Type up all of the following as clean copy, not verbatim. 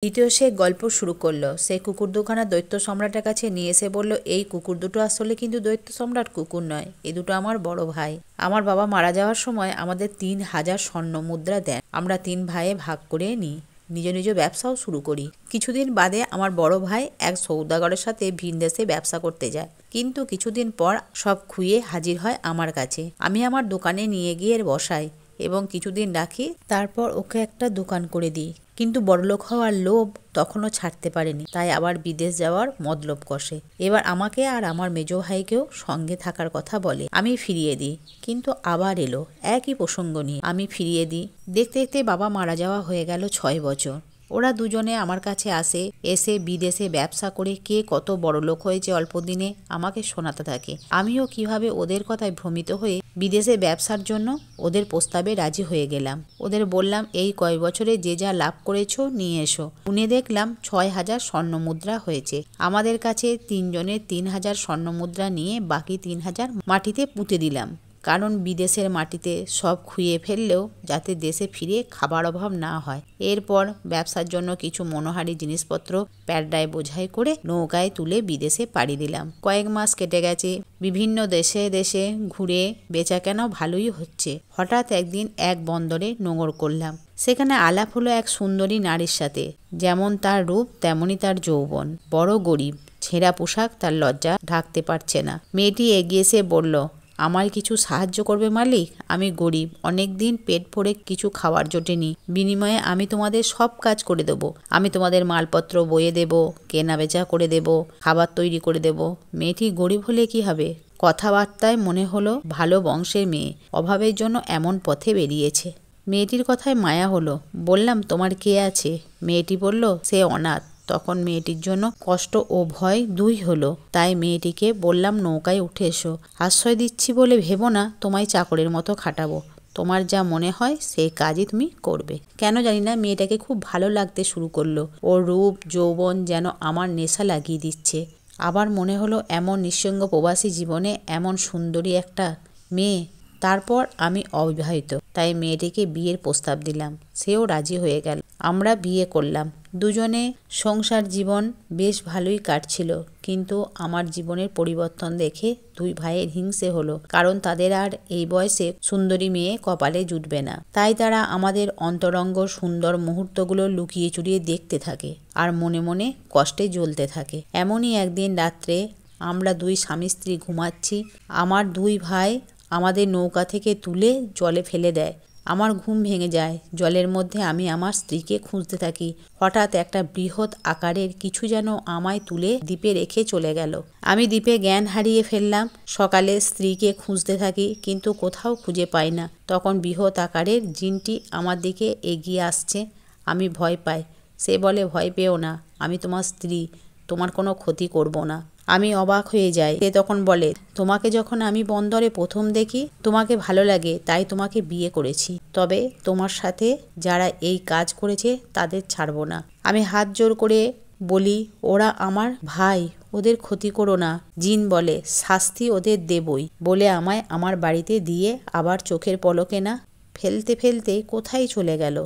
দ্বিতীয় সে গল্প শুরু করলো। সে কুকুর দুখানা দৈত্য সম্রাটের কাছে নিয়ে এসে বলল, এই কুকুর দুটো আসলে কিন্তু দৈত্য সম্রাট কুকুর নয়, এ দুটো আমার বড় ভাই। আমার বাবা মারা যাওয়ার সময় আমাদের 3000 স্বর্ণ মুদ্রা দেন। আমরা 3 ভাইয়ে ভাগ করে নিই, নিজ নিজ ব্যবসাও শুরু করি। কিছুদিন বাদে আমার বড় ভাই এক সৌদাগরের সাথে ভিনদেশে ব্যবসা করতে যায়, কিন্তু কিছুদিন পর সব খুইয়ে হাজির হয় আমার কাছে। আমি আমার দোকানে নিয়ে গিয়ে বসাই এবং কিছুদিন রাখি, তারপর ওকে একটা দোকান করে দিই। কিন্তু বড়লোক হওয়ার লোভ তখনও ছাড়তে পারেনি, তাই আবার বিদেশ যাওয়ার মতলব কষে। এবার আমাকে আর আমার মেজো ভাইকেও সঙ্গে থাকার কথা বলে। আমি ফিরিয়ে দিই, কিন্তু আবার এলো একই প্রসঙ্গ নিয়ে। আমি ফিরিয়ে দিই। দেখতে দেখতে বাবা মারা যাওয়া হয়ে গেল 6 বছর। ওরা দুজনে আমার কাছে এসে বিদেশে ব্যবসা করে কে কত বড়লোক হয়েছে অল্প দিনে আমাকে শোনাতে থাকে। আমিও কিভাবে ওদের কথায় ভ্রমিত হয়ে বিদেশে ব্যবসার জন্য ওদের প্রস্তাবে রাজি হয়ে গেলাম। ওদের বললাম, এই কয়েক বছরে যে যা লাভ করেছো নিয়ে এসো। শুনে দেখলাম 6000 স্বর্ণমুদ্রা হয়েছে। আমাদের কাছে 3 জনের 3000 স্বর্ণমুদ্রা নিয়ে বাকি 3000 মাটিতে পুঁতে দিলাম, কারণ বিদেশের মাটিতে সব খুইয়ে ফেললেও যাতে দেশে ফিরে খাবার অভাব না হয়। এরপর ব্যবসার জন্য কিছু মনোহারী জিনিসপত্র প্যাডায় বোঝাই করে নৌকায় তুলে বিদেশে পাড়ি দিলাম। কয়েক মাস কেটে গেছে। বিভিন্ন দেশে দেশে ঘুরে বেচাকেনা ভালোই হচ্ছে। হঠাৎ একদিন এক বন্দরে নোঙর করলাম। সেখানে আলাপ হলো এক সুন্দরী নারীর সাথে। যেমন তার রূপ তেমনই তার যৌবন। বড় গরিব, ছেঁড়া পোশাক তার লজ্জা ঢাকতে পারছে না। মেয়েটি এগিয়ে এসে বলল, আমায় কিছু সাহায্য করবে মালিক? আমি গরিব, অনেক দিন পেট ভরে কিছু খাওয়ার জোটেনি। বিনিময়ে আমি তোমাদের সব কাজ করে দেব। আমি তোমাদের মালপত্র বয়ে দেব, কেনা বেচা করে দেব, খাবার তৈরি করে দেব। মেয়েটি গরিব হলে কি হবে? কথাবার্তায় মনে হলো ভালো বংশের মেয়ে, অভাবের জন্য এমন পথে বেরিয়েছে। মেয়েটির কথায় মায়া হলো। বললাম, তোমার কে আছে? মেয়েটি বলল, সে অনাথ। তখন মেয়েটির জন্য কষ্ট ও ভয় দুই হলো। তাই মেয়েটিকে বললাম, নৌকায় উঠে এসো। আশ্রয় দিচ্ছি বলে ভেবো না তোমায় চাকরের মতো খাটাবো। তোমার যা মনে হয় সেই কাজই তুমি করবে। কেন জানি না মেয়েটাকে খুব ভালো লাগতে শুরু করলো। ওর রূপ যৌবন যেন আমার নেশা লাগিয়ে দিচ্ছে। আবার মনে হলো এমন নিঃসঙ্গ প্রবাসী জীবনে এমন সুন্দরী একটা মেয়ে। তারপর আমি অবিবাহিত, তাই মেয়েটিকে বিয়ের প্রস্তাব দিলাম। সেও রাজি হয়ে গেল। আমরা বিয়ে করলাম। দুজনে সংসার জীবন বেশ ভালোই কাটছিল, কিন্তু আমার জীবনের পরিবর্তন দেখে 2 ভাইয়ের হিংসে হলো, কারণ তাদের আর এই বয়সে সুন্দরী মেয়ে কপালে জুটবে না। তাই তারা আমাদের অন্তরঙ্গ সুন্দর মুহূর্তগুলো লুকিয়ে চুরিয়ে দেখতে থাকে আর মনে মনে কষ্টে জ্বলতে থাকে। এমনই একদিন রাত্রে আমরা 2 স্বামী স্ত্রী ঘুমাচ্ছি। আমার 2 ভাই আমাদের নৌকা থেকে তুলে জলে ফেলে দেয়। আমার ঘুম ভেঙে যায়। জলের মধ্যে আমি আমার স্ত্রীকে খুঁজতে থাকি। হঠাৎ একটা বৃহৎ আকারের কিছু যেন আমায় তুলে দ্বীপে রেখে চলে গেল। আমি দ্বীপে জ্ঞান হারিয়ে ফেললাম। সকালে স্ত্রীকে খুঁজতে থাকি, কিন্তু কোথাও খুঁজে পাই না। তখন বৃহৎ আকারের জিনটি আমার দিকে এগিয়ে আসছে। আমি ভয় পাই। সে বলে, ভয় পেও না, আমি তোমার স্ত্রী, তোমার কোনো ক্ষতি করব না। আমি অবাক হয়ে যাই। সে তখন বলে, তোমাকে যখন আমি বন্দরে প্রথম দেখি তোমাকে ভালো লাগে, তাই তোমাকে বিয়ে করেছি। তবে তোমার সাথে যারা এই কাজ করেছে তাদের ছাড়বো না। আমি হাত জোর করে বলি, ওরা আমার ভাই, ওদের ক্ষতি করো না। জিন বলে, শাস্তি ওদের দেবই, বলে আমায় আমার বাড়িতে দিয়ে আবার চোখের পলকে না ফেলতে ফেলতে কোথায় চলে গেল।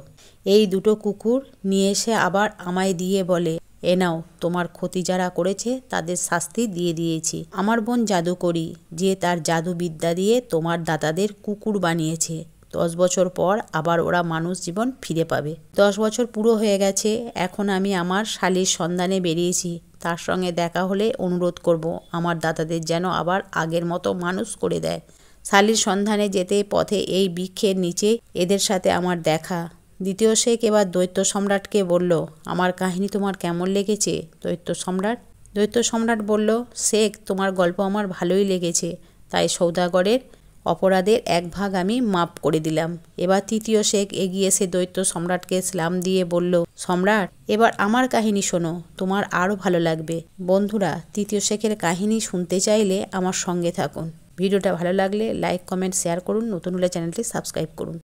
এই 2টো কুকুর নিয়ে এসে আবার আমায় দিয়ে বলে, এ নাও, তোমার ক্ষতি যারা করেছে তাদের শাস্তি দিয়ে দিয়েছি। আমার বোন জাদুকরি, যে তার জাদুবিদ্যা দিয়ে তোমার দাদাদের কুকুর বানিয়েছে। 10 বছর পর আবার ওরা মানুষ জীবন ফিরে পাবে। 10 বছর পুরো হয়ে গেছে। এখন আমি আমার শালীর সন্ধানে বেরিয়েছি। তার সঙ্গে দেখা হলে অনুরোধ করব আমার দাদাদের যেন আবার আগের মতো মানুষ করে দেয়। শালীর সন্ধানে যেতে পথে এই বৃক্ষের নিচে এদের সাথে আমার দেখা। দ্বিতীয় শেখ এবার দৈত্য সম্রাটকে বলল, আমার কাহিনী তোমার কেমন লেগেছে দৈত্য সম্রাট বলল, শেখ, তোমার গল্প আমার ভালোই লেগেছে, তাই সৌদাগরের অপরাধের 1 ভাগ আমি মাপ করে দিলাম। এবার তৃতীয় শেখ এগিয়ে এসে দৈত্য সম্রাটকে সালাম দিয়ে বলল, সম্রাট, এবার আমার কাহিনী শোনো, তোমার আরও ভালো লাগবে। বন্ধুরা, তৃতীয় শেখের কাহিনী শুনতে চাইলে আমার সঙ্গে থাকুন। ভিডিওটা ভালো লাগলে লাইক, কমেন্ট, শেয়ার করুন। নতুন হলে চ্যানেলটি সাবস্ক্রাইব করুন।